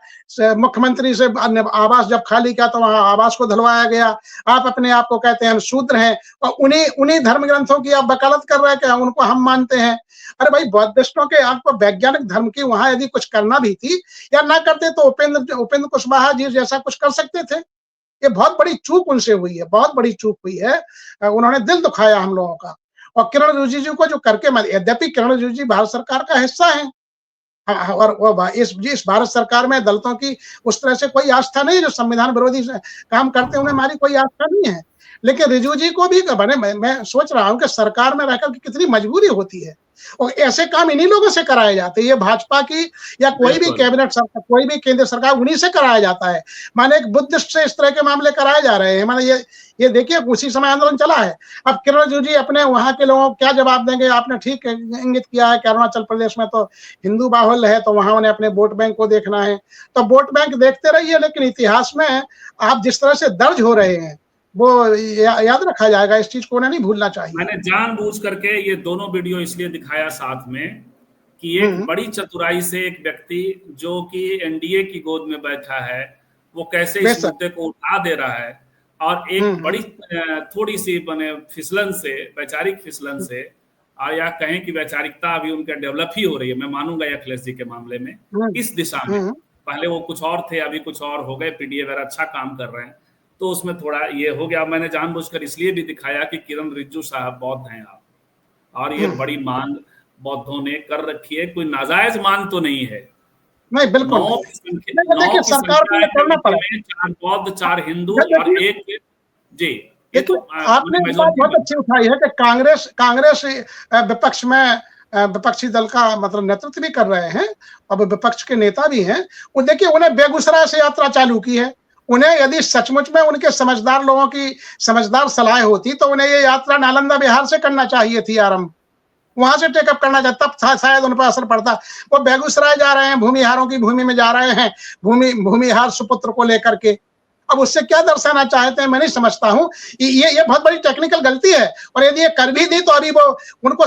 मुख्यमंत्री से आवास जब खाली किया तो वहां आवास को धुलवाया गया। आप अपने आप को कहते हैं हम शूद्र हैं और उन्हीं धर्म ग्रंथों की आप वकालत कर रहे हैं कि उनको हम मानते हैं। अरे भाई, बौद्धिस्टों के आपको वैज्ञानिक धर्म की वहां यदि कुछ करना भी थी या ना करते तो उपेंद्र कुशवाहा जी जैसा कुछ कर सकते थे। ये बहुत बड़ी चूक उनसे हुई है, बहुत बड़ी चूक हुई है। उन्होंने दिल दुखाया हम लोगों का। और किरण रिजिजू को जो करके, यद्यपि किरण रिजिजू भारत सरकार का हिस्सा है और इस भारत सरकार में दलितों की उस तरह से कोई आस्था नहीं है, जो संविधान विरोधी काम करते हैं उन्हें हमारी कोई आस्था नहीं है। लेकिन रिजिजू जी को भी मैं सोच रहा हूं कि सरकार में रहकर के कितनी मजबूरी होती है और ऐसे काम इन्हीं लोगों से कराए जाते हैं। ये भाजपा की या कोई भी कैबिनेट सरकार, कोई भी केंद्र सरकार, उन्हीं से कराया जाता है। माने एक बुद्धिस्ट से इस तरह के मामले कराए जा रहे हैं। माने ये देखिए, उसी समय आंदोलन चला है। अब किरण रिजिजू जी अपने वहां के लोगों को क्या जवाब देंगे? आपने ठीक इंगित किया है कि अरुणाचल प्रदेश में तो हिंदू बाहुल्य है, तो वहां उन्हें अपने वोट बैंक को देखना है। तो वोट बैंक देखते रहिए, लेकिन इतिहास में आप जिस तरह से दर्ज हो रहे हैं वो याद रखा जाएगा। इस चीज को उन्हें नहीं भूलना चाहिए। मैंने जानबूझ करके ये दोनों वीडियो इसलिए दिखाया साथ में कि एक बड़ी चतुराई से एक व्यक्ति जो कि एनडीए की गोद में बैठा है वो कैसे इस मुद्दे को उठा दे रहा है, और एक बड़ी थोड़ी सी बने फिसलन से, वैचारिक फिसलन से, या कहें कि वैचारिकता अभी उनका डेवलप ही हो रही है, मैं मानूंगा अखिलेश जी के मामले में इस दिशा में। पहले वो कुछ और थे, अभी कुछ और हो गए, पीडीए वगैरह अच्छा काम कर रहे हैं, तो उसमें थोड़ा ये हो गया। मैंने जानबूझकर इसलिए भी दिखाया कि किरण रिजिजू साहब बौद्ध हैं आप, और ये बड़ी मांग बौद्धों ने कर रखी है, कोई नाजायज मांग तो नहीं है। नहीं, बिल्कुल 9 की सरकार को करना पड़ेगा, 4 बौद्ध 4 हिंदू और एक जी। ये तो आपने बात बहुत अच्छी उठाई है कि कांग्रेस विपक्ष में विपक्षी दल का मतलब नेतृत्व भी कर रहे हैं, अब विपक्ष के नेता भी हैं। वो देखिए, उन्हें बेगूसराय से यात्रा चालू की है। उन्हें यदि सचमुच में उनके समझदार लोगों की समझदार सलाह होती तो उन्हें ये यात्रा नालंदा बिहार से करना चाहिए थी आरंभ, वहां से टेकअप करना चाहिए, तब शायद उन पर असर पड़ता। वो बेगूसराय जा रहे हैं, भूमिहारों की भूमि में जा रहे हैं, भूमिहार सुपुत्र को लेकर के। अब उससे क्या दर्शाना चाहते हैं मैं नहीं समझता हूं। ये बहुत बड़ी टेक्निकल गलती है, और यदि ये कर भी दी तो अभी वो उनको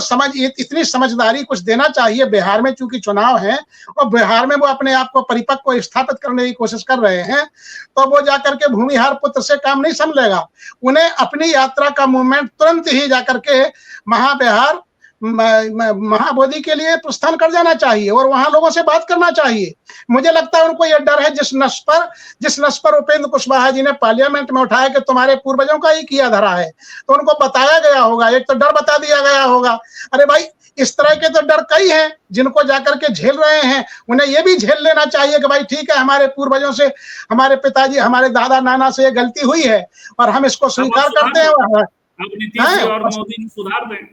इतनी समझदारी कुछ देना चाहिए। बिहार में चूंकि चुनाव है और बिहार में वो अपने आप को परिपक्व स्थापित करने की कोशिश कर रहे हैं, तो वो जाकर के भूमिहार पुत्र से काम नहीं संभलेगा। उन्हें अपनी यात्रा का मूवमेंट तुरंत ही जाकर के महाबिहार महाबोधि के लिए प्रस्थान कर जाना चाहिए और वहां लोगों से बात करना चाहिए। मुझे लगता है उनको यह डर है, जिस नस पर उपेंद्र कुशवाहा जी ने पार्लियामेंट में उठाया कि तुम्हारे पूर्वजों का ही किया धरा है, तो उनको बताया गया होगा, एक तो डर बता दिया गया होगा। अरे भाई, इस तरह के तो डर कई हैं जिनको जाकर के झेल रहे हैं, उन्हें ये भी झेल लेना चाहिए कि भाई ठीक है, हमारे पूर्वजों से, हमारे पिताजी, हमारे दादा नाना से ये गलती हुई है और हम इसको स्वीकार करते हैं। और मोदी सुधार दें,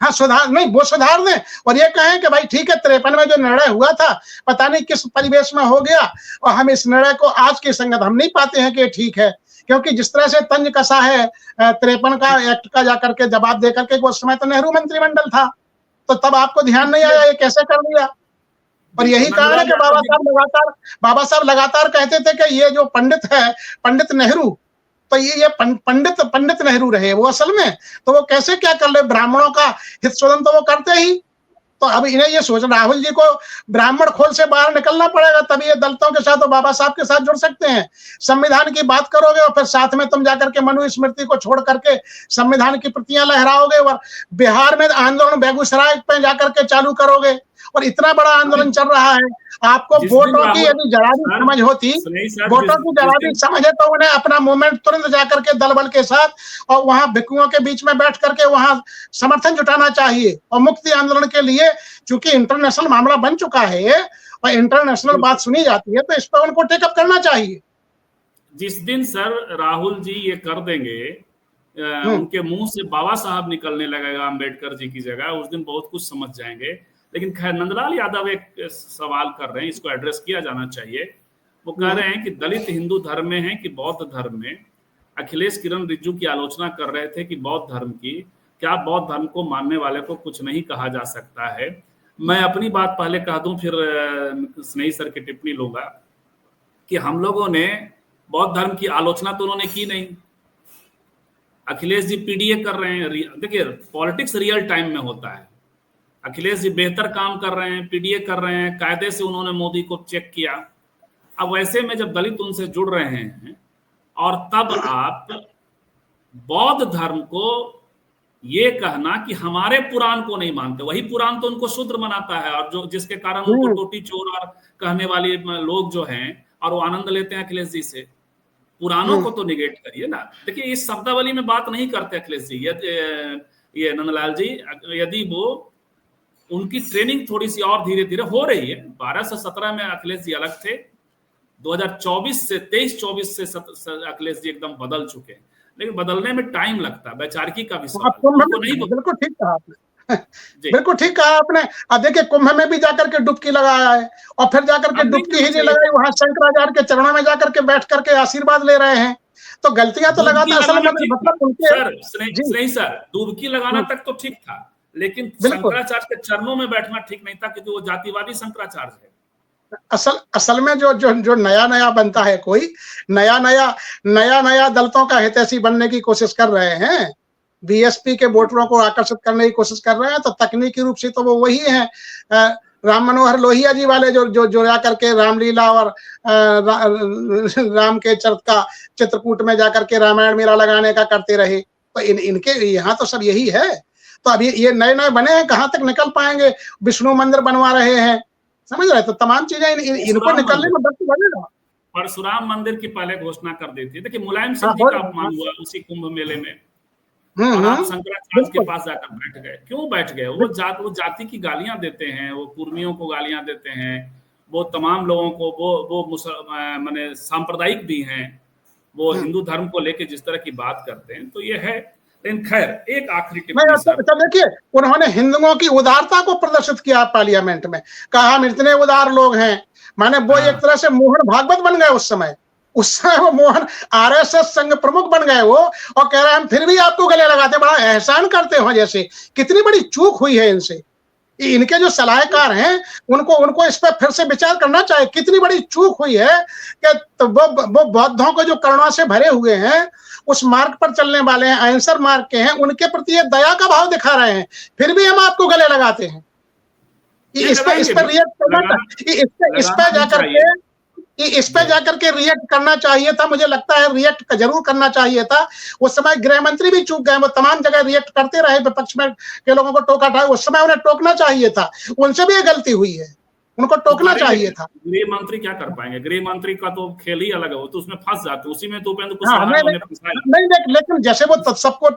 हाँ सुधार नहीं, वो सुधार दें और ये कहें कि भाई ठीक है, 53 में जो निर्णय हुआ था पता नहीं किस परिवेश में हो गया, और हम इस निर्णय को आज की संगत हम नहीं पाते हैं कि ठीक है, क्योंकि जिस तरह से तंज कसा है 53 का एक्ट का जाकर के जवाब देकर के, उस समय तो नेहरू मंत्रिमंडल था, तो तब आपको ध्यान नहीं आया ये कैसे कर दिया। और यही कारण है कि बाबा साहब लगातार कहते थे कि ये जो पंडित है, पंडित नेहरू, तो ये पंडित नेहरू रहे वो असल में, तो वो कैसे क्या कर ले, ब्राह्मणों का हित शोधन तो वो करते ही। तो अब इन्हें ये सोचना, राहुल जी को ब्राह्मण खोल से बाहर निकलना पड़ेगा, तभी ये दलितों के साथ और बाबा साहब के साथ जुड़ सकते हैं। संविधान की बात करोगे और फिर साथ में तुम जाकर के मनुस्मृति को छोड़ करके संविधान की प्रतियां लहराओगे और बिहार में आंदोलन बेगूसराय पे जाकर के चालू करोगे, और इतना बड़ा आंदोलन चल रहा है। आपको वोटों की यदि जरा भी समझ होती, वोटों की जरा भी समझ है, तो उन्हें अपना मूवमेंट तुरंत जाकर के दल बल के साथ और वहां भिक्षुओं के बीच में बैठ करके वहां समर्थन जुटाना चाहिए। और मुक्ति आंदोलन के लिए चूंकि इंटरनेशनल मामला बन चुका है और इंटरनेशनल बात सुनी जाती है, तो इस पर उनको टेकअप करना चाहिए। जिस दिन सर राहुल जी ये कर देंगे, उनके मुंह से बाबा साहब निकलने लगेगा अम्बेडकर जी की जगह, उस दिन बहुत कुछ समझ जाएंगे। लेकिन खैर, नंदलाल यादव एक सवाल कर रहे हैं, इसको एड्रेस किया जाना चाहिए। वो कह रहे हैं कि दलित हिंदू धर्म में है कि बौद्ध धर्म में। अखिलेश किरण रिजिजू की आलोचना कर रहे थे कि बौद्ध धर्म की, क्या बौद्ध धर्म को मानने वाले को कुछ नहीं कहा जा सकता है? मैं अपनी बात पहले कह दूं, फिर स्नेही सर की टिप्पणी लूंगा कि हम लोगों ने बौद्ध धर्म की आलोचना तो उन्होंने की नहीं। अखिलेश जी पीडीए कर रहे हैं, देखिए पॉलिटिक्स रियल टाइम में होता है। अखिलेश जी बेहतर काम कर रहे हैं, पीडीए कर रहे हैं, कायदे से उन्होंने मोदी को चेक किया। अब वैसे में जब दलित उनसे जुड़ रहे हैं और तब आप बौद्ध धर्म को ये कहना कि हमारे पुराण को नहीं मानते, वही पुराण तो उनको शूद्र बनाता है, और जो जिसके कारण उनको टोटी चोर और कहने वाले लोग जो हैं और वो आनंद लेते हैं अखिलेश जी से। पुराणों को तो निगेट करिए ना। देखिए इस शब्दावली में बात नहीं करते अखिलेश जी, ये नंदलाल जी, यदि वो उनकी ट्रेनिंग थोड़ी सी और धीरे धीरे हो रही है। 12 से 17 में अखिलेश जी अलग थे, 2024 से 23-24 से अखिलेश जी एकदम बदल चुके हैं, लेकिन बदलने में टाइम लगता है, वैचारिकी का भी नहीं। बिल्कुल ठीक कहा आपने, बिल्कुल ठीक कहा आपने। अब देखिए कुंभ में भी जाकर के डुबकी लगाया है, और फिर जाकर के डुबकी ही नहीं लगाई, वहां शंकराचार्य के चरणों में जाकर के बैठ करके आशीर्वाद ले रहे हैं। तो गलतियां तो लगाते असल में मतलब उनके सर डुबकी लगाना तक तो ठीक था, लेकिन शंकराचार्य के चरणों में बैठना ठीक नहीं था, क्योंकि वो जातिवादी शंकराचार्य है। असल में जो नया बनता है, कोई नया दलितों का हितैषी बनने की कोशिश कर रहे हैं, बीएसपी के वोटरों को आकर्षित करने की कोशिश कर रहे हैं, तो तकनीकी रूप से तो वो वही है राम मनोहर लोहिया जी वाले जो जाकर के रामलीला और राम के चरित्र का चित्रकूट में जाकर के रामायण मेला लगाने का करते रहे। तो इनके यहाँ तो सब यही है। तो अभी ये नए नए बने हैं, कहाँ तक निकल पाएंगे? विष्णु मंदिर बनवा रहे हैं, समझ रहे? तो तमाम चीजें इनको निकलने में वक्त लगेगा। परशुराम मंदिर की पहले घोषणा कर दी थी। देखिए मुलायम सिंह जी का अपमान हुआ उसी कुंभ मेले में, और आप शंकराचार्य के पास जाकर बैठ गए। क्यों बैठ गए? वो जाति की गालियां देते हैं, वो कुर्मियों को गालियां देते हैं, वो तमाम लोगों को, वो माने सांप्रदायिक भी हैं, वो हिंदू धर्म को लेके जिस तरह की बात करते हैं, तो ये है। लेकिन खैर एक आखिरी टिप्पणी सर, देखिए उन्होंने हिंदुओं की उदारता को प्रदर्शित किया पार्लियामेंट में, कहा हम इतने उदार लोग हैं। माने वो एक तरह से मोहन भागवत बन गए उस समय वो मोहन आरएसएस संघ प्रमुख बन गए वो, और कह रहे हैं हम फिर भी आपको गले लगाते, बड़ा एहसान करते हो जैसे। कितनी बड़ी चूक हुई है इनसे। इनके जो सलाहकार हैं उनको इस पर फिर से विचार करना चाहिए। कितनी बड़ी चूक हुई है कि तो वो बौद्धों को जो करुणा से भरे हुए हैं, उस मार्ग पर चलने वाले हैं, अहिंसक मार्ग के हैं, उनके प्रति ये दया का भाव दिखा रहे हैं, फिर भी हम आपको गले लगाते हैं। इस पर रिएक्ट करना, इस पे जाकर के रिएक्ट करना चाहिए था। मुझे लगता है रिएक्ट जरूर करना चाहिए था। उस समय गृह मंत्री भी चूक गए, वो तमाम जगह रिएक्ट करते रहे, विपक्ष में के लोगों को टोका था। उस समय उन्हें टोकना चाहिए था, उनसे भी ये गलती हुई है, उनको टोकना चाहिए था। गृह मंत्री क्या कर पाएंगे? गृह मंत्री का तो खेल ही अलग है, वो तो उसमें फंस जाते, उसी में तो उपेंद्र कुशवाहा नहीं, लेकिन जैसे वो सबको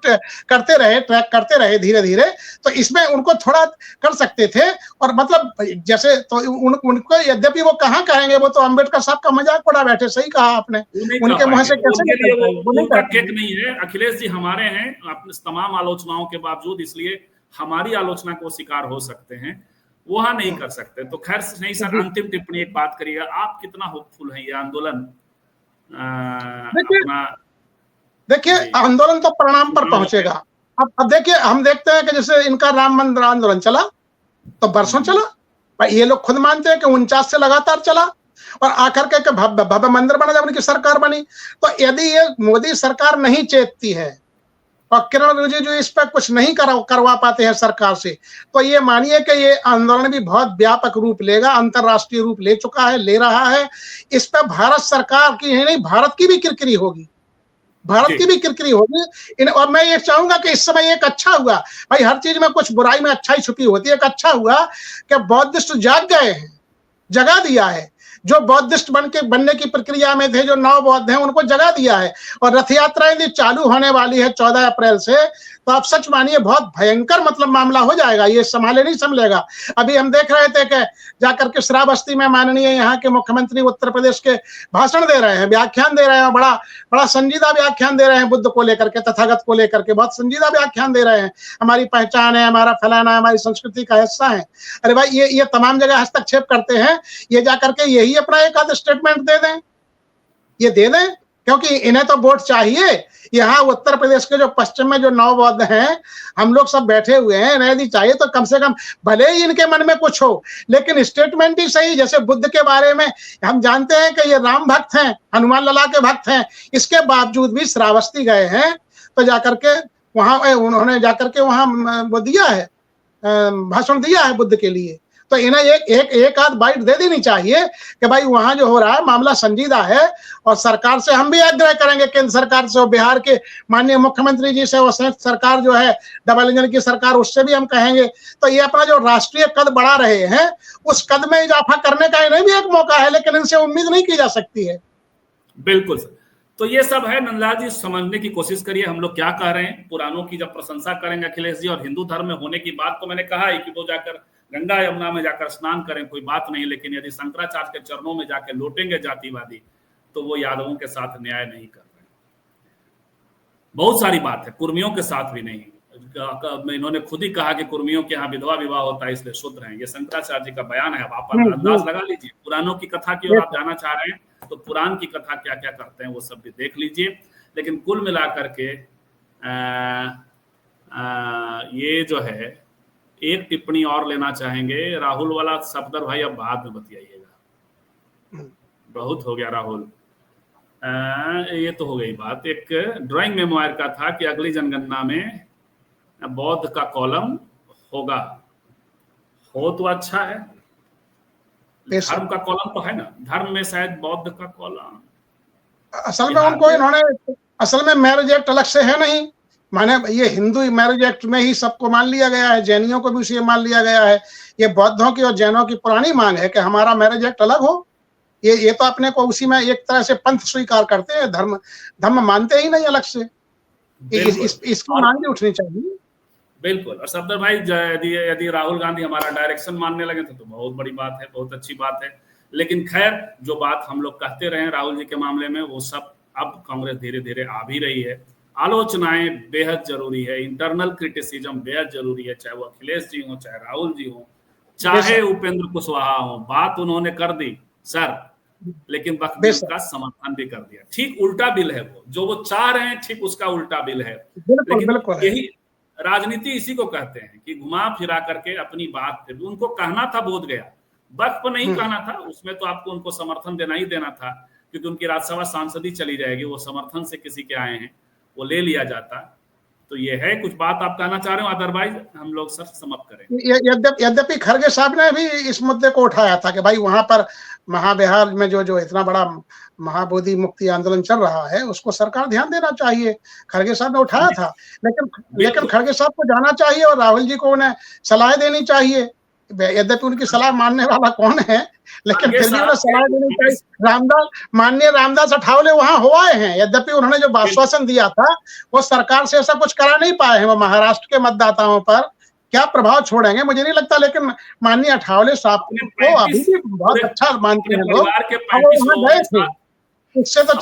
करते रहे, ट्रैक करते रहे धीरे धीरे, तो इसमें उनको थोड़ा कर सकते थे। और मतलब जैसे तो उनको, यद्यपि वो कहाँ कहेंगे, वो तो अम्बेडकर साहब का मजाक उड़ा बैठे। सही कहा आपने, उनके मुंह से कैसे नहीं है। अखिलेश जी हमारे हैं, तमाम आलोचनाओं के बावजूद, इसलिए हमारी आलोचना को शिकार हो सकते हैं, वहां नहीं कर सकते। तो खैर नहीं सर, अंतिम टिप्पणी एक बात करिएगा, आप कितना होपफुल हैं ये आंदोलन अपना? देखिए आंदोलन तो परिणाम पर पहुंचेगा। अब देखिए हम देखते हैं कि जैसे इनका राम मंदिर आंदोलन चला तो बरसों चला, ये लोग खुद मानते हैं कि 49 से लगातार चला, और आकर के भव्य मंदिर बना जब उनकी सरकार बनी। तो यदि ये मोदी सरकार नहीं चेतती है और किरण रिजिजू इस पर कुछ नहीं करवा पाते हैं सरकार से, तो ये मानिए कि ये आंदोलन भी बहुत व्यापक रूप लेगा, अंतरराष्ट्रीय रूप ले चुका है, ले रहा है। इस पर भारत सरकार की ही नहीं, भारत की भी किरकिरी होगी, भारत की भी किरकिरी होगी। और मैं ये चाहूंगा कि इस समय एक अच्छा हुआ, भाई हर चीज में कुछ बुराई में अच्छाई छुपी होती है। एक अच्छा हुआ कि बौद्धिस्ट जाग गए हैं, जगा दिया है। जो बौद्धिस्ट बनने की प्रक्रिया में थे, जो नव बौद्ध हैं, उनको जगा दिया है। और रथ यात्रा यदि चालू होने वाली है 14 अप्रैल से, तो आप सच मानिए बहुत भयंकर मतलब मामला हो जाएगा, ये संभाले नहीं संभलेगा। अभी हम देख रहे थे कि जाकर के श्रावस्ती में माननीय यहाँ के मुख्यमंत्री उत्तर प्रदेश के भाषण दे रहे हैं, व्याख्यान दे रहे हैं, बड़ा बड़ा संजीदा व्याख्यान दे रहे हैं, बुद्ध को लेकर के, तथागत को लेकर के बहुत संजीदा व्याख्यान दे रहे हैं। हमारी पहचान है, हमारा फैलाना है, हमारी संस्कृति का हिस्सा है। अरे भाई ये तमाम जगह हस्तक्षेप करते हैं, ये जाकर के यही अपना एक आध स्टेटमेंट दे दें, ये दे दें, क्योंकि इन्हें तो वोट चाहिए। यहाँ उत्तर प्रदेश के जो पश्चिम में जो नव बौद्ध हैं, हम लोग सब बैठे हुए हैं, इन्हें यदि चाहिए तो कम से कम, भले ही इनके मन में कुछ हो, लेकिन स्टेटमेंट ही सही। जैसे बुद्ध के बारे में हम जानते हैं कि ये राम भक्त हैं, हनुमान लला के भक्त हैं, इसके बावजूद भी श्रावस्ती गए हैं, तो जाकर के वहां उन्होंने जाकर के वहां वो दिया है, भाषण दिया है बुद्ध के लिए। तो इन्हें एक आध बाइट दे देनी चाहिए कि भाई वहां जो हो रहा है मामला संजीदा है। और सरकार से हम भी आग्रह करेंगे, केंद्र सरकार से, बिहार के माननीय मुख्यमंत्री जी से, और संयुक्त सरकार जो है डबल इंजन की सरकार, उससे भी हम कहेंगे। तो ये अपना जो राष्ट्रीय कद बढ़ा रहे हैं, उस कद में इजाफा करने का इन्हें भी एक मौका है, लेकिन इनसे उम्मीद नहीं की जा सकती है। बिल्कुल सर। तो ये सब है नंदलाल जी, समझने की कोशिश करिए हम लोग क्या कह रहे हैं। पुरानों की जब प्रशंसा करेंगे अखिलेश जी, और हिंदू धर्म में होने की बात, तो मैंने कहा है कि वो जाकर गंगा यमुना में जाकर स्नान करें, कोई बात नहीं, लेकिन यदि शंकराचार्य के चरणों में जाकर लौटेंगे जातिवादी, तो वो यादवों के साथ न्याय नहीं कर रहे। बहुत सारी बात है, कुर्मियों के साथ भी नहीं। इन्होंने खुद ही कहा कि कुर्मियों के यहाँ विधवा विवाह होता है, इसलिए शूद्र हैं। ये शंकराचार्य जी का बयान है। अब आप अंदाज लगा लीजिए। पुरानों की कथा की ओर आप जाना चाह रहे हैं, तो पुराण की कथा क्या क्या करते हैं वो सब भी देख लीजिए। लेकिन कुल मिलाकर के ये जो है, एक टिप्पणी और लेना चाहेंगे। राहुल वाला सफदर भाई अब बाद में बतियाइएगा, बहुत हो गया राहुल। ये तो हो गई बात। एक ड्राइंग मेमोयर का था कि अगली जनगणना में बौद्ध का कॉलम होगा, हो तो अच्छा है। धर्म का कॉलम तो है ना, धर्म में शायद बौद्ध का कॉलम। असल में उनको इन्होंने, असल में मैरिज एक्ट अलग से है नहीं, माने ये हिंदू मैरिज एक्ट में ही सबको मान लिया गया है, जैनियों को भी उसी में मान लिया गया है। ये बौद्धों की और जैनों की पुरानी मांग है कि हमारा मैरिज एक्ट अलग हो। ये तो अपने को उसी में एक तरह से पंथ स्वीकार करते हैं, धर्म मानते ही नहीं अलग से। इसकी मांग भी उठनी चाहिए। बिल्कुल। और सफदर भाई, यदि राहुल गांधी हमारा डायरेक्शन मानने लगे तो बहुत बड़ी बात है, बहुत अच्छी बात है। लेकिन खैर, जो बात हम लोग कहते रहे राहुल जी के मामले में, वो सब अब कांग्रेस धीरे धीरे आ भी रही है। आलोचनाएं बेहद जरूरी है, इंटरनल क्रिटिसिज्म बेहद जरूरी है, चाहे वो अखिलेश जी हो, चाहे राहुल जी हो, चाहे उपेंद्र कुशवाहा हो। बात उन्होंने कर दी सर, लेकिन वक्त बिल का समर्थन भी कर दिया। ठीक उल्टा बिल है वो, जो वो चाह रहे हैं ठीक उसका उल्टा बिल है। लेकिन यही राजनीति इसी को कहते हैं कि घुमा फिरा करके अपनी बात पे, उनको कहना था बोध गया, वक्त पर नहीं कहना था, उसमें तो आपको उनको समर्थन देना ही देना था, क्योंकि उनकी राज्यसभा सांसद ही चली जाएगी, वो समर्थन से किसी के आए हैं, वो ले लिया जाता। तो ये है कुछ बात आप कहना चाह रहे हो, अदरवाइज हम लोग सर समाप्त करें। यद्यपि खड़गे साहब ने भी इस मुद्दे को उठाया था कि भाई वहां पर महाबिहार में जो इतना बड़ा महाबोधि मुक्ति आंदोलन चल रहा है, उसको सरकार ध्यान देना चाहिए। खड़गे साहब ने उठाया था, लेकिन खड़गे साहब को जाना चाहिए और राहुल जी को उन्हें सलाह देनी चाहिए। यद्यपि उनकी सलाह मानने वाला कौन है, लेकिन फिर भी उन्हें सलाह देनी चाहिए। माननीय रामदास अठावले वहां हो आए हैं, यद्यपि उन्होंने जो आश्वासन दिया था वो सरकार से ऐसा कुछ करा नहीं पाए हैं। वो महाराष्ट्र के मतदाताओं पर क्या प्रभाव छोड़ेंगे मुझे नहीं लगता, लेकिन माननीय अठावले साहब को अभी भी बहुत अच्छा मानते हैं लोग। गए थे, उससे तो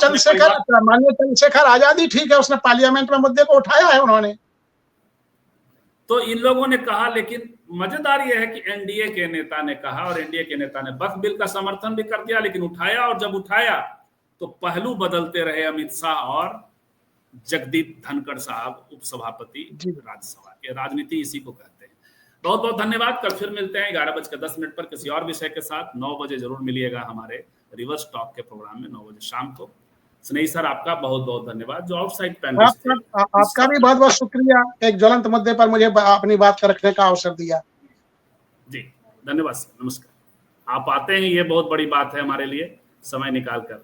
माननीय चंद्रशेखर आजाद ही ठीक है, उसने पार्लियामेंट में मुद्दे को उठाया है उन्होंने। तो इन लोगों ने कहा, लेकिन मजेदार यह है कि एनडीए के नेता ने कहा और एनडीए के नेता ने वक्फ बिल का समर्थन भी कर दिया, लेकिन उठाया, और जब उठाया तो पहलू बदलते रहे अमित शाह और जगदीप धनखड़ साहब, उपसभापति राज्यसभा के। राजनीति इसी को कहते हैं। बहुत बहुत धन्यवाद। कल फिर मिलते हैं 11:10 पर किसी और विषय के साथ। 9 बजे जरूर मिलिएगा हमारे रिवर्स टॉक के प्रोग्राम में, 9 बजे शाम को। स्नेही सर, आपका बहुत बहुत धन्यवाद, जो आउटसाइड पैनलिस्ट थे। आपका भी बहुत बहुत शुक्रिया, एक ज्वलंत मुद्दे पर मुझे अपनी बात रखने का अवसर दिया। जी धन्यवाद सर, नमस्कार। आप आते हैं, ये बहुत बड़ी बात है हमारे लिए, समय निकाल कर।